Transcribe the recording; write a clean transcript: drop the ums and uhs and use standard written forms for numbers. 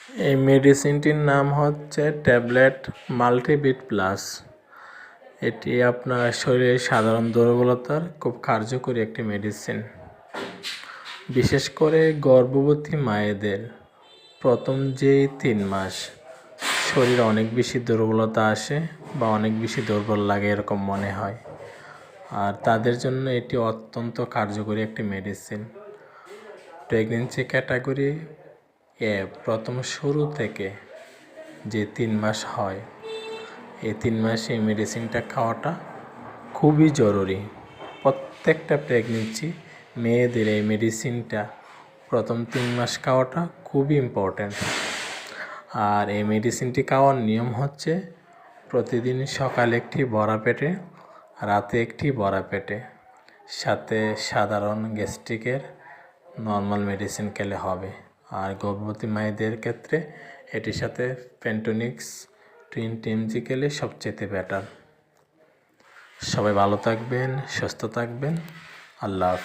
এই মেডিসিনটির নাম হচ্ছে ট্যাবলেট মাল্টিভিট প্লাস। এটি আপনার শরীরের সাধারণ দুর্বলতার খুব কার্যকরী একটি মেডিসিন। বিশেষ করে গর্ভবতী মায়েদের প্রথম যে 3 মাস শরীরে অনেক বেশি দুর্বলতা আসে বা অনেক বেশি দুর্বল লাগে এরকম মনে হয়, আর তাদের জন্য এটি অত্যন্ত কার্যকরী একটি মেডিসিন। প্রেগনেন্সি ক্যাটাগরি প্রথম শুরু থেকে যে 3 মাস হয়, এই 3 মাসে এই মেডিসিনটা খাওয়াটা খুবই জরুরি। প্রত্যেকটা প্রেগনেন্সি মেয়েদের এই মেডিসিনটা প্রথম 3 মাস খাওয়াটা খুবই ইম্পর্ট্যান্ট। আর এই মেডিসিনটি খাওয়ার নিয়ম হচ্ছে প্রতিদিন সকালে একটি ভরা পেটে, রাতে একটি ভরা পেটে, সাথে সাধারণ গ্যাস্ট্রিকের নর্মাল মেডিসিন খেলে হবে। আর গর্ভবতী মায়েদের ক্ষেত্রে এটির সাথে পেন্টোনিক্স 20 mg খেলে সবচেয়ে বেটার। সবাই ভালো থাকবেন, সুস্থ থাকবেন। আল্লাহ হাফেজ।